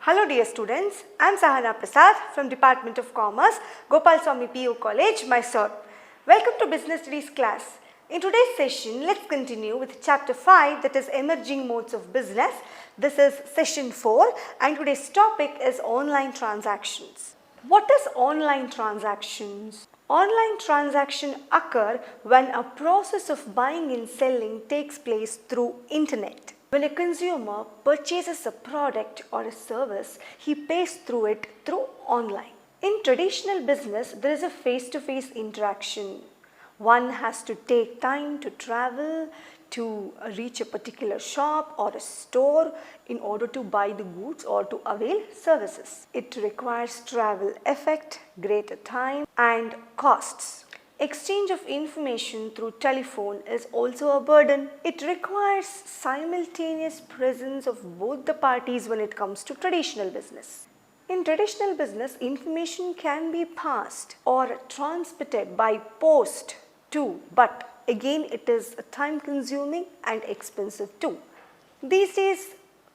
Hello dear students, I am Sahana Prasad from Department of Commerce, Gopalswamy PU College, Mysore. Welcome to Business Studies class. In today's session, let's continue with chapter 5, that is Emerging Modes of Business. This is session 4 and today's topic is online transactions. What is online transactions? Online transactions occur when a process of buying and selling takes place through internet. When a consumer purchases a product or a service, he pays through it through online. In traditional business, there is a face-to-face interaction. One has to take time to travel to reach a particular shop or a store in order to buy the goods or to avail services. It requires travel effort, greater time and costs. Exchange of information through telephone is also a burden. It requires simultaneous presence of both the parties when it comes to traditional business. In traditional business, information can be passed or transmitted by post too, but again it is time consuming and expensive too. These days,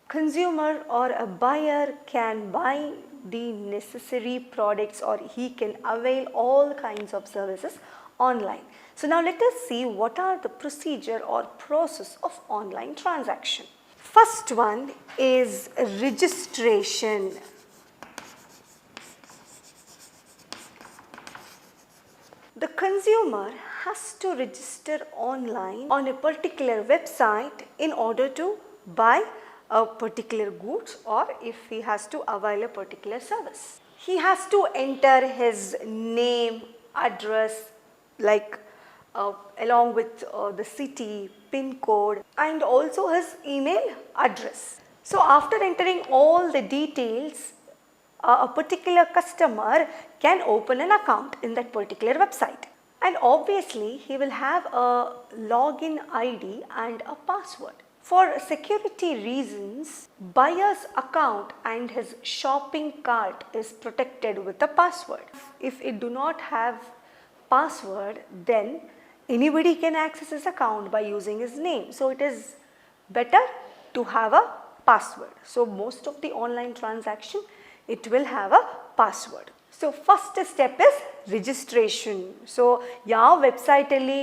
consumer or a buyer can buy the necessary products or he can avail all kinds of services online. So now let us see what are the procedure or process of online transaction. First one is registration. The consumer has to register online on a particular website in order to buy a particular goods or if he has to avail a particular service. He has to enter his name, address, like along with the city, PIN code and also his email address. So after entering all the details, a particular customer can open an account in that particular website. And obviously he will have a login ID and a password. For security reasons, buyer's account and his shopping cart is protected with a password. If it do not have password, then anybody can access his account by using his name. So it is better to have a password. So most of the online transaction, it will have a password. So first step is registration. So ಯಾವ website ಅಲ್ಲಿ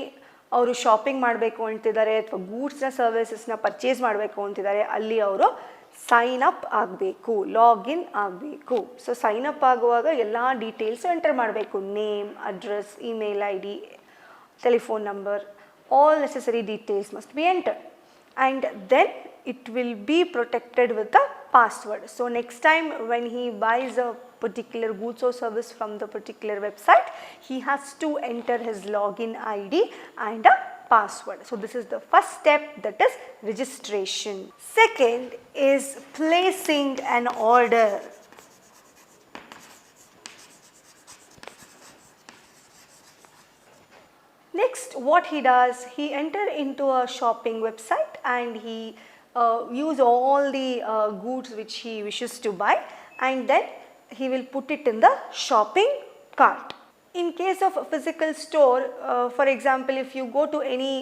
ಅವರು shopping ಮಾಡಬೇಕು ಅಂತಿದ್ದಾರೆ ಅಥವಾ ಗೂಡ್ಸ್ನ ಸರ್ವಿಸಸ್ನ purchase ಮಾಡಬೇಕು ಅಂತಿದ್ದಾರೆ ಅಲ್ಲಿ ಅವರು ಸೈನ್ ಅಪ್ ಆಗಬೇಕು, ಲಾಗಿನ್ ಆಗಬೇಕು. ಸೊ ಸೈನ್ ಅಪ್ ಆಗುವಾಗ ಎಲ್ಲ ಡೀಟೇಲ್ಸ್ ಎಂಟರ್ ಮಾಡಬೇಕು. Name, address, email I D, telephone number, all necessary details must be entered and then it will be protected with a password. So next time when he buys a particular goods or service from the particular website, he has to enter his login ID and a password. So this is the first step, that is registration. Second is placing an order. Next, what he does, he enter into a shopping website and he use all the goods which he wishes to buy and then he will put it in the shopping cart. In case of a physical store, for example, if you go to any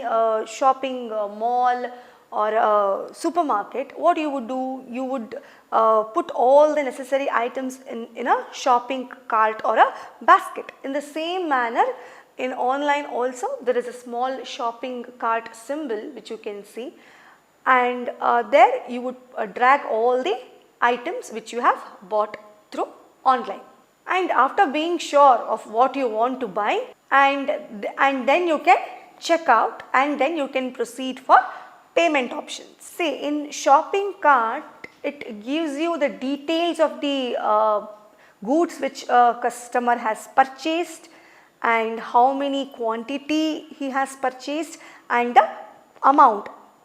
shopping mall or a supermarket, what you would do, you would put all the necessary items in a shopping cart or a basket. In the same manner, in online also there is a small shopping cart symbol which you can see and there you would drag all the items which you have bought through online. And after being sure of what you want to buy and then you can check out and then you can proceed for payment options. See, in shopping cart it gives you the details of the goods which a customer has purchased and how many quantity he has purchased and the amount,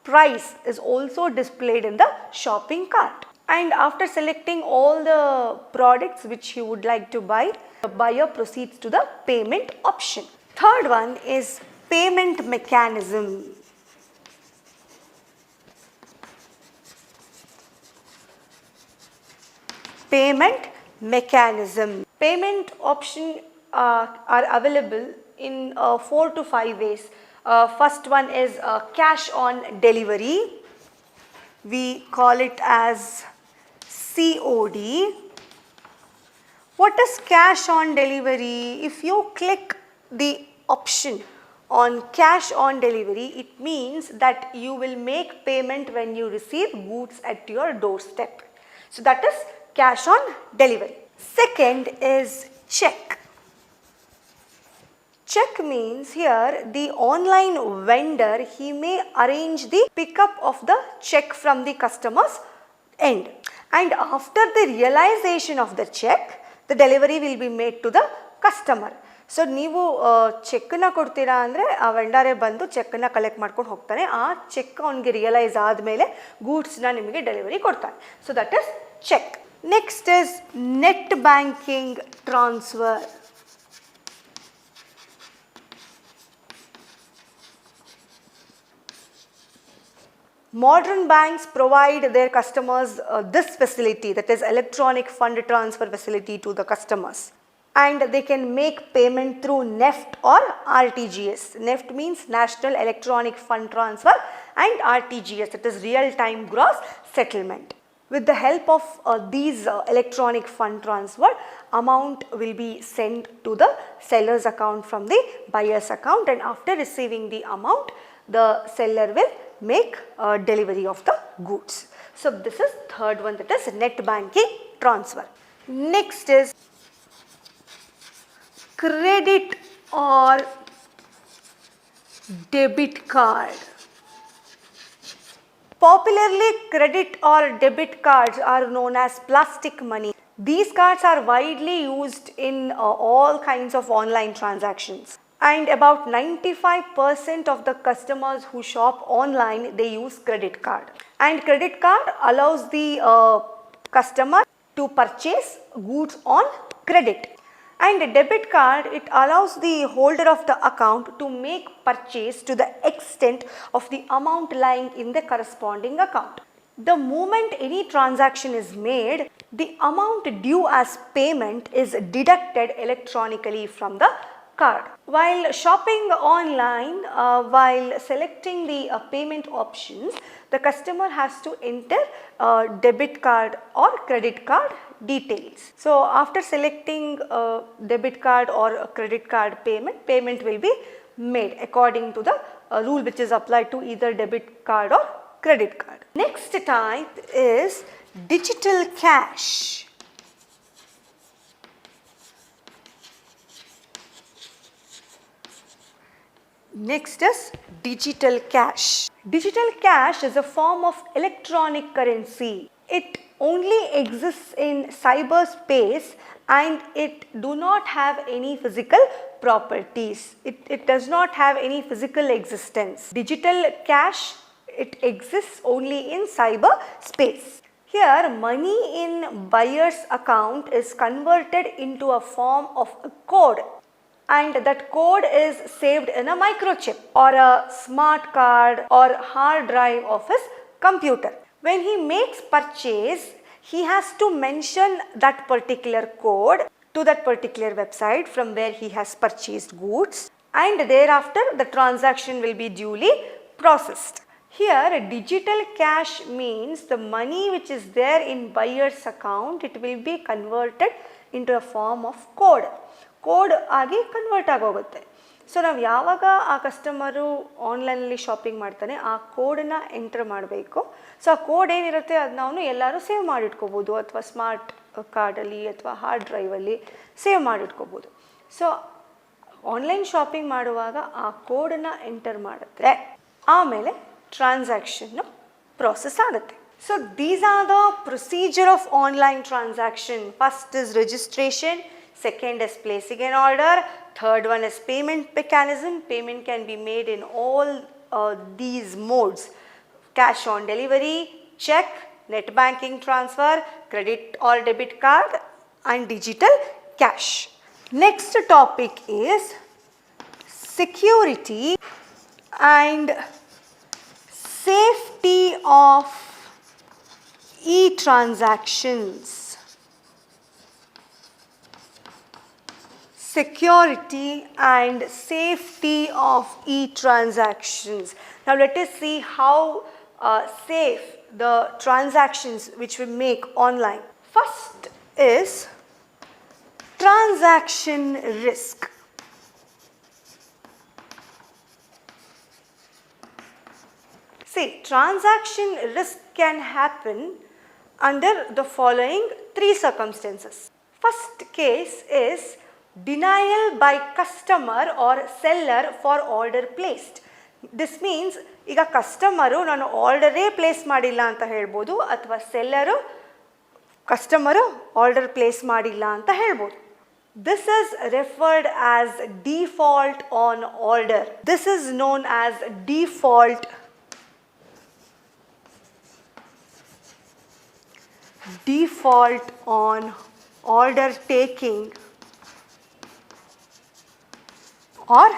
price is also displayed in the shopping cart. And after selecting all the products which he would like to buy, the buyer proceeds to the payment option. Third one is payment mechanism. Payment mechanism. Payment option are available in 4 to 5 ways. First one is cash on delivery. We call it as COD. What is cash on delivery? If you click the option on cash on delivery, it means that you will make payment when you receive goods at your doorstep. So that is cash on delivery. Second is check. Check means here the online vendor, he may arrange the pickup of the check from the customer's end, and after the realization of the check, the delivery will be made to the customer. So ನೀವು ಚೆಕ್ಕನ್ನು ಕೊಡ್ತೀರಾ ಅಂದರೆ ಆ ವೆಂಡರೇ ಬಂದು ಚೆಕ್ಕನ್ನು collect ಮಾಡ್ಕೊಂಡು ಹೋಗ್ತಾನೆ. ಆ ಚೆಕ್ ಅವನಿಗೆ ರಿಯಲೈಸ್ ಆದಮೇಲೆ ಗೂಡ್ಸ್ನ ನಿಮಗೆ ಡೆಲಿವರಿ ಕೊಡ್ತಾನೆ. So that is cheque. Next is net banking transfer. Modern banks provide their customers this facility, that is electronic fund transfer facility to the customers, and they can make payment through NEFT or RTGS. NEFT means National Electronic Fund Transfer, and RTGS, that is real time gross settlement. With the help of these electronic fund transfer, amount will be sent to the seller's account from the buyer's account, and after receiving the amount, the seller will make delivery of the goods. So this is third one, that is net banking transfer. Next is credit or debit card. Popularly, credit or debit cards are known as plastic money. These cards are widely used in all kinds of online transactions. And about 95% of the customers who shop online, they use credit card. And credit card allows the customer to purchase goods on credit. And debit card, it allows the holder of the account to make purchase to the extent of the amount lying in the corresponding account. The moment any transaction is made, the amount due as payment is deducted electronically from the card. While shopping online, while selecting the payment options, the customer has to enter debit card or credit card details. So after selecting debit card or credit card payment will be made according to the rule which is applied to either debit card or credit card. Next type is digital cash. Next is digital cash. Digital cash is a form of electronic currency. It only exists in cyberspace and it do not have any physical properties. It does not have any physical existence. Digital cash, it exists only in cyberspace. Here, money in buyer's account is converted into a form of a code, and that code is saved in a microchip or a smart card or hard drive of his computer. When he makes purchase, he has to mention that particular code to that particular website from where he has purchased goods, and thereafter the transaction will be duly processed. Here, digital cash means the money which is there in buyer's account, it will be converted into a form of code. Code ಆಗಿ convert ಆಗೋಗುತ್ತೆ. So ನಾವು ಯಾವಾಗ ಆ customer ಆನ್ಲೈನಲ್ಲಿ shopping ಮಾಡ್ತಾನೆ, ಆ ಕೋಡನ್ನು entry ಮಾಡಬೇಕು. ಸೊ ಆ ಕೋಡ್ ಏನಿರುತ್ತೆ ಅದು ನಾವು ಎಲ್ಲರೂ ಸೇವ್ ಮಾಡಿಟ್ಕೋಬೋದು, ಅಥವಾ ಸ್ಮಾರ್ಟ್ ಕಾರ್ಡಲ್ಲಿ ಅಥವಾ ಹಾರ್ಡ್ ಡ್ರೈವಲ್ಲಿ ಸೇವ್ ಮಾಡಿಟ್ಕೋಬೋದು. ಸೊ ಆನ್ಲೈನ್ ಶಾಪಿಂಗ್ ಮಾಡುವಾಗ ಆ ಕೋಡನ್ನು ಎಂಟರ್ ಮಾಡಿದ್ರೆ ಆಮೇಲೆ ಟ್ರಾನ್ಸಾಕ್ಷನ್ನು ಪ್ರಾಸೆಸ್ ಆಗುತ್ತೆ. So these are the procedure of online transaction. First is registration, second is placing an order, third one is payment mechanism. Payment can be made in all these modes: cash on delivery, check, net banking transfer, credit or debit card, and digital cash. Next topic is security and safety of e-transactions. Security and safety of e-transactions. Now let us see how safe the transactions which we make online. First is transaction risk. See, transaction risk can happen under the following three circumstances. First case is denial by customer or seller for order placed. This means ಈಗ customer ನಾನು ಆರ್ಡರೇ place ಮಾಡಿಲ್ಲ ಅಂತ ಹೇಳ್ಬೋದು, ಅಥವಾ seller customer order place ಮಾಡಿಲ್ಲ ಅಂತ ಹೇಳ್ಬೋದು. This is referred as default on order. This is known as default on order taking or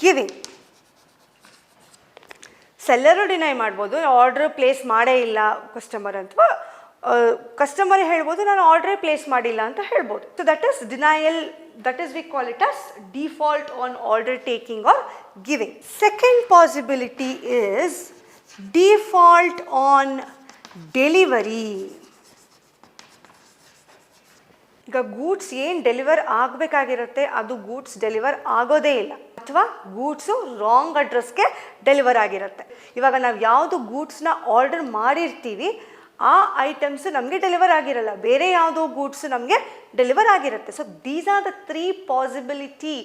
giving. Seller deny ಮಾಡ್ಬೋದು, ಆರ್ಡರ್ ಪ್ಲೇಸ್ ಮಾಡೇ ಇಲ್ಲ ಕಸ್ಟಮರ್, ಅಥವಾ ಕಸ್ಟಮರ್ ಹೇಳ್ಬೋದು ನಾನು ಆರ್ಡರೇ ಪ್ಲೇಸ್ ಮಾಡಿಲ್ಲ ಅಂತ ಹೇಳ್ಬೋದು. So that is denial, that is V call it as default on order taking are giving. Second possibility is default on delivery. ಈಗ ಗೂಡ್ಸ್ ಏನು ಡೆಲಿವರ್ ಆಗಬೇಕಾಗಿರುತ್ತೆ ಅದು ಗೂಡ್ಸ್ ಡೆಲಿವರ್ ಆಗೋದೇ ಇಲ್ಲ, ಅಥವಾ ಗೂಡ್ಸು ರಾಂಗ್ ಅಡ್ರೆಸ್ಗೆ ಡೆಲಿವರ್ ಆಗಿರುತ್ತೆ. ಇವಾಗ ನಾವು ಯಾವುದು ಗೂಡ್ಸ್ನ ಆರ್ಡರ್ ಮಾಡಿರ್ತೀವಿ ಆ ಐಟಮ್ಸು ನಮಗೆ ಡೆಲಿವರ್ ಆಗಿರಲ್ಲ, ಬೇರೆ ಯಾವುದೋ ಗೂಡ್ಸು ನಮಗೆ ಡೆಲಿವರ್ ಆಗಿರುತ್ತೆ. So these are the three possibility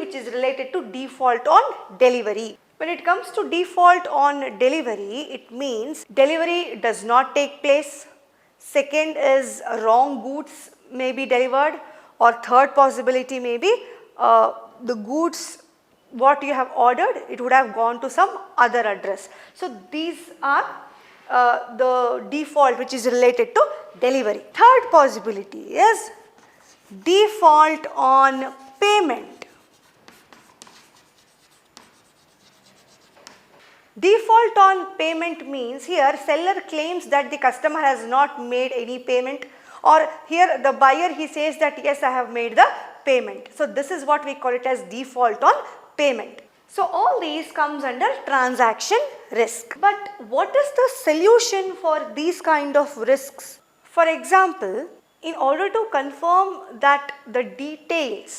which is related to default on delivery. When it comes to default on delivery, it means delivery does not take place. Second is wrong goods may be delivered, or third possibility may be the goods what you have ordered, it would have gone to some other address. So these are the default which is related to delivery. Third possibility is default on payment. Default on payment means here seller claims that the customer has not made any payment, or here the buyer he says that yes I have made the payment. So this is what we call it as default on payment. So all these comes under transaction risk. But what is the solution for these kind of risks? For example, in order to confirm that the details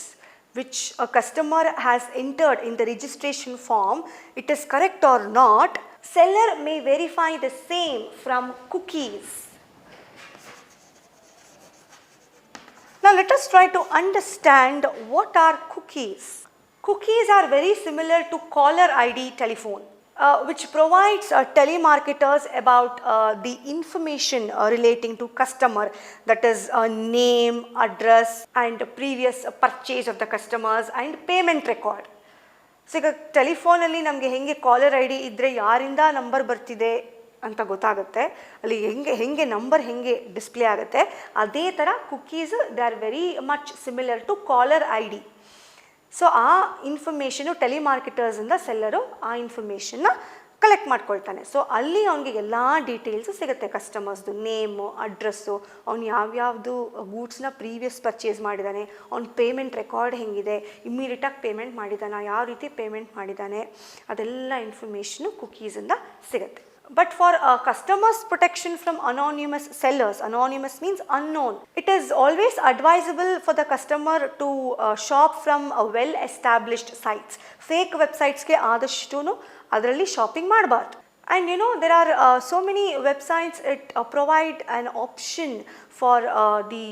which a customer has entered in the registration form, it is correct or not, seller may verify the same from cookies. Now let us try to understand what are cookies. Cookies are very similar to caller ID telephone, which provides telemarketers about the information relating to customer, that is name, address and previous purchase of the customers and payment record. So ಈಗ ಟೆಲಿಫೋನಲ್ಲಿ ನಮಗೆ ಹೆಂಗೆ collar I D ಇದ್ದರೆ ಯಾರಿಂದ number ಬರ್ತಿದೆ ಅಂತ ಗೊತ್ತಾಗುತ್ತೆ, ಅಲ್ಲಿ ಹೆಂಗೆ ನಂಬರ್ ಹೆಂಗೆ ಡಿಸ್ಪ್ಲೇ ಆಗುತ್ತೆ, ಅದೇ ಥರ cookies they are very much similar to caller I D. So ಆ ಇನ್ಫಾರ್ಮೇಷನು ಟೆಲಿಮಾರ್ಕೆಟರ್ಸಿಂದ ಸೆಲ್ಲರು ಆ ಇನ್ಫಾರ್ಮೇಷನ್ನ ಕಲೆಕ್ಟ್ ಮಾಡ್ಕೊಳ್ತಾನೆ. ಸೊ ಅಲ್ಲಿ ಅವನಿಗೆ ಎಲ್ಲ ಡೀಟೇಲ್ಸು ಸಿಗುತ್ತೆ, ಕಸ್ಟಮರ್ಸ್ದು ನೇಮು, ಅಡ್ರೆಸ್ಸು, ಅವ್ನು ಯಾವ್ಯಾವುದು ಗೂಡ್ಸ್ನ ಪ್ರೀವಿಯಸ್ ಪರ್ಚೇಸ್ ಮಾಡಿದ್ದಾನೆ, ಅವ್ನ ಪೇಮೆಂಟ್ ರೆಕಾರ್ಡ್ ಹೆಂಗಿದೆ, ಇಮ್ಮಿಡಿಯೇಟಾಗಿ ಪೇಮೆಂಟ್ ಮಾಡಿದ್ದಾನೆ, ಯಾವ ರೀತಿ ಪೇಮೆಂಟ್ ಮಾಡಿದ್ದಾನೆ, ಅದೆಲ್ಲ ಇನ್ಫಾರ್ಮೇಷನು ಕುಕೀಸಿಂದ ಸಿಗುತ್ತೆ. But for customers' protection from anonymous sellers, anonymous means unknown, it is always advisable for the customer to shop from well-established sites. Fake websites ke ಆದಷ್ಟುನು ಅದರಲ್ಲಿ ಶಾಪಿಂಗ್ ಮಾಡಬಾರ್ದು. And you know there are so many websites it provide an option for the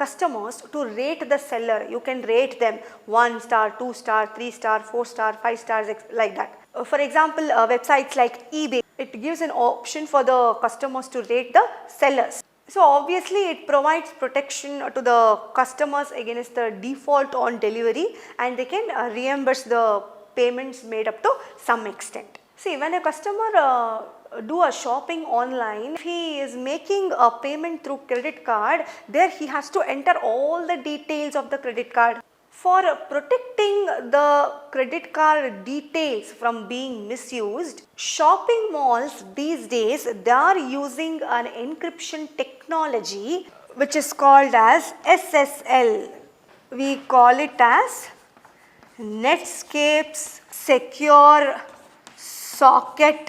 customers to rate the seller. You can rate them 1 star, 2 star, 3 star, 4 star, 5 stars like that. For example, websites like eBay, it gives an option for the customers to rate the sellers. So obviously it provides protection to the customers against the default on delivery, and they can reimburse the payments made up to some extent. See, when a customer do a shopping online, if he is making a payment through credit card, there he has to enter all the details of the credit card. For protecting the credit card details from being misused, shopping malls these days they are using an encryption technology which is called as SSL. We call it as Netscape's Secure Socket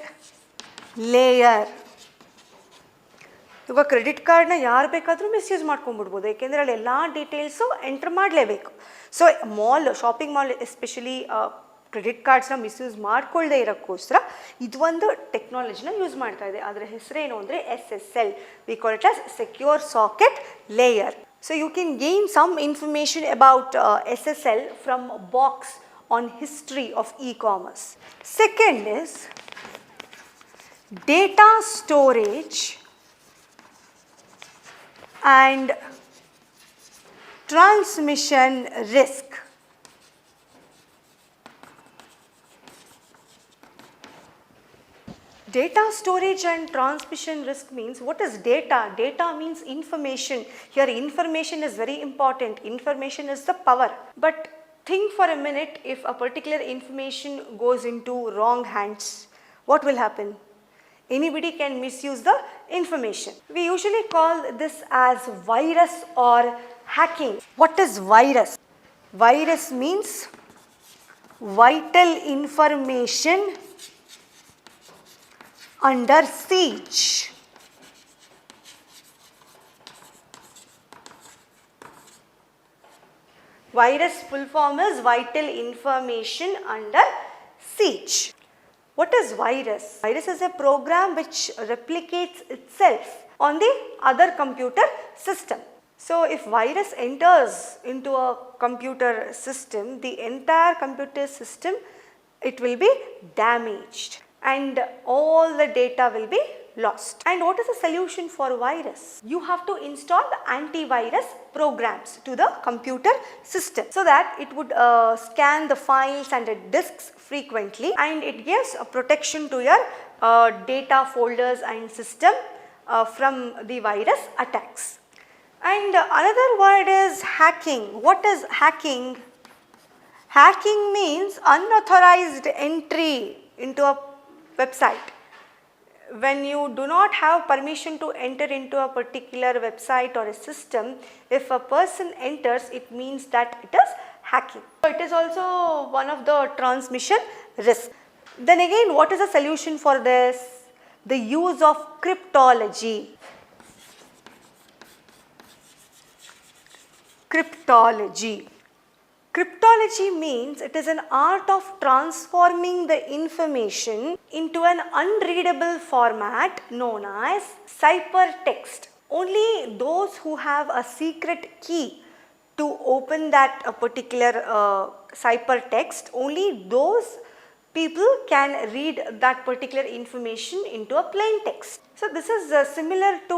layer. ಇವಾಗ credit ಕಾರ್ಡ್ನ ಯಾರು ಬೇಕಾದರೂ misuse ಮಾಡ್ಕೊಂಡ್ಬಿಡ್ಬೋದು, ಏಕೆಂದರೆ ಅಲ್ಲಿ ಎಲ್ಲ details enter ಮಾಡಲೇಬೇಕು. So shopping mall especially credit ಕಾರ್ಡ್ಸ್ನ ಮಿಸ್ಯೂಸ್ ಮಾಡ್ಕೊಳ್ಳದೆ ಇರೋಕ್ಕೋಸ್ಕರ ಇದೊಂದು ಟೆಕ್ನಾಲಜಿನ ಯೂಸ್ ಮಾಡ್ತಾ ಇದೆ. ಅದರ ಹೆಸರೇನು ಅಂದರೆ SSL. We call it as secure socket layer. So you can gain some information about SSL from a box on history of e-commerce. Second is data storage and transmission risk. Data storage and transmission risk means, what is data? Data means information. Here information is very important. Information is the power. But think for a minute, if a particular information goes into wrong hands, what will happen? Anybody can misuse the information. We usually call this as virus or hacking. What is virus? Virus means vital information under siege. Virus full form is vital information under siege. What is virus? Virus is a program which replicates itself on the other computer system. So if virus enters into a computer system, the entire computer system, it will be damaged and all the data will be lost. And what is the solution for virus? You have to install the antivirus programs to the computer system so that it would scan the files and the disks frequently, and it gives a protection to your data folders and system from the virus attacks. And another word is hacking. What is hacking? Hacking means unauthorized entry into a website. When you do not have permission to enter into a particular website or a system, if a person enters, it means that it is hacking. So it is also one of the transmission risks. Then again, what is the solution for this? The use of cryptology. Cryptology. Cryptology means it is an art of transforming the information into an unreadable format known as ciphertext. Only those who have a secret key to open that particular ciphertext, only those people can read that particular information into a plain text. So this is similar to,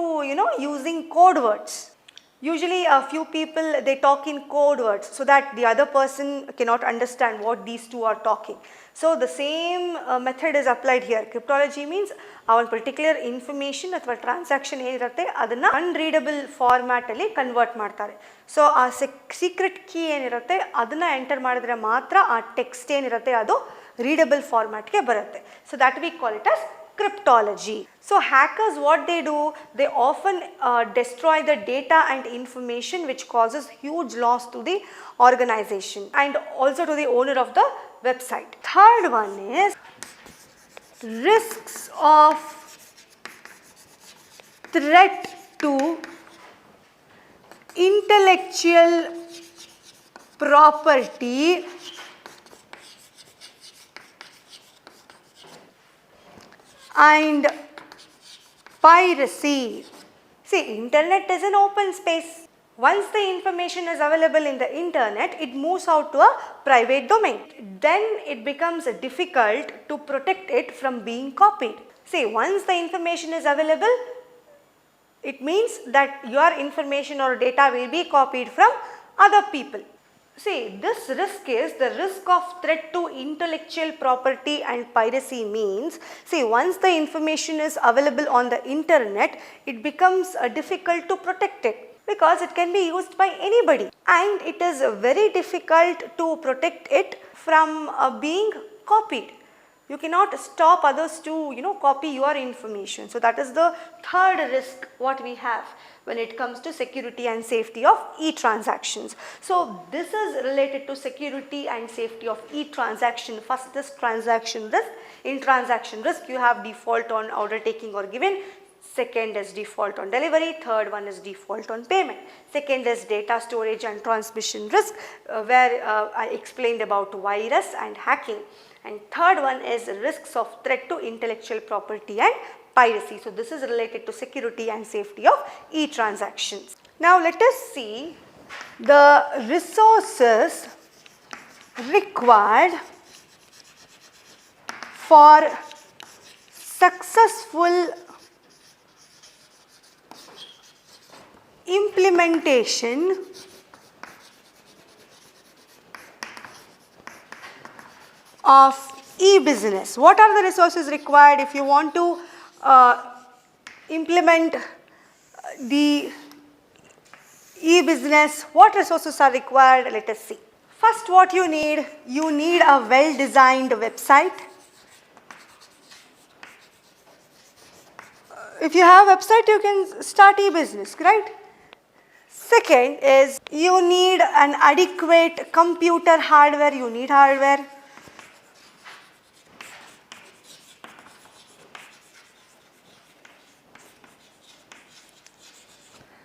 using code words. Usually a few people, they talk in code words so that the other person cannot understand what these two are talking. So the same method is applied here. Cryptology means a particular information ಅಥವಾ transaction ಏನಿರುತ್ತೆ ಅದನ್ನು ಅನ್ರೀಡಬಲ್ ಫಾರ್ಮ್ಯಾಟಲ್ಲಿ convert ಮಾಡ್ತಾರೆ. So ಆ secret key ಏನಿರುತ್ತೆ ಅದನ್ನು enter ಮಾಡಿದ್ರೆ ಮಾತ್ರ ಆ ಟೆಕ್ಸ್ಟ್ ಏನಿರುತ್ತೆ ಅದು ರೀಡಬಲ್ ಫಾರ್ಮ್ಯಾಟ್ಗೆ ಬರುತ್ತೆ. So that we call it as cryptology. So hackers, what they do, they often destroy the data and information which causes huge loss to the organization and also to the owner of the website. Third one is risks of threat to intellectual property and piracy. See, internet is an open space. Once the information is available in the internet, it moves out to a private domain. Then it becomes difficult to protect it from being copied. See, once the information is available, it means that your information or data will be copied from other people. See, this risk is the risk of threat to intellectual property and piracy means, see, once the information is available on the internet, it becomes difficult to protect it because it can be used by anybody, and it is very difficult to protect it from being copied. You cannot stop others to copy your information. So that is the third risk what we have when it comes to security and safety of e-transactions. So this is related to security and safety of e-transaction. First is transaction risk, In transaction risk, you have default on order taking or given. Second is default on delivery. Third one is default on payment. Second is data storage and transmission risk, where I explained about virus and hacking. And third one is risks of threat to intellectual property and piracy. So this is related to security and safety of e-transactions. Now let us see the resources required for successful implementation of e-business. What are the resources required if you want to implement the e-business? What resources are required? Let us see. First, what you need a well-designed website. If you have a website, you can start e-business, right? Second is you need an adequate computer hardware, you need hardware.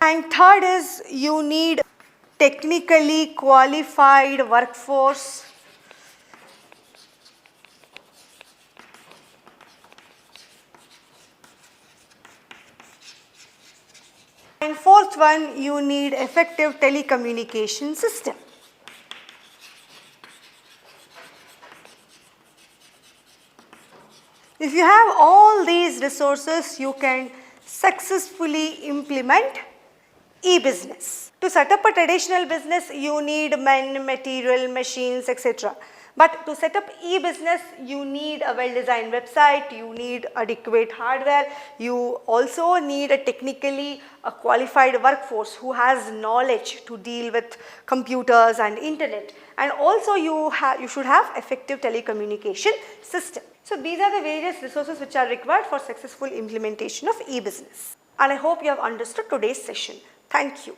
And third is you need technically qualified workforce. And fourth one, you need effective telecommunication system. If you have all these resources, you can successfully implement e-business. To set up a traditional business, you need men, material, machines, etc. But to set up e-business, you need a well-designed website, you need adequate hardware, you also need a technically qualified workforce who has knowledge to deal with computers and internet, and also you should have effective telecommunication system. So these are the various resources which are required for successful implementation of e-business. And I hope you have understood today's session. Thank you.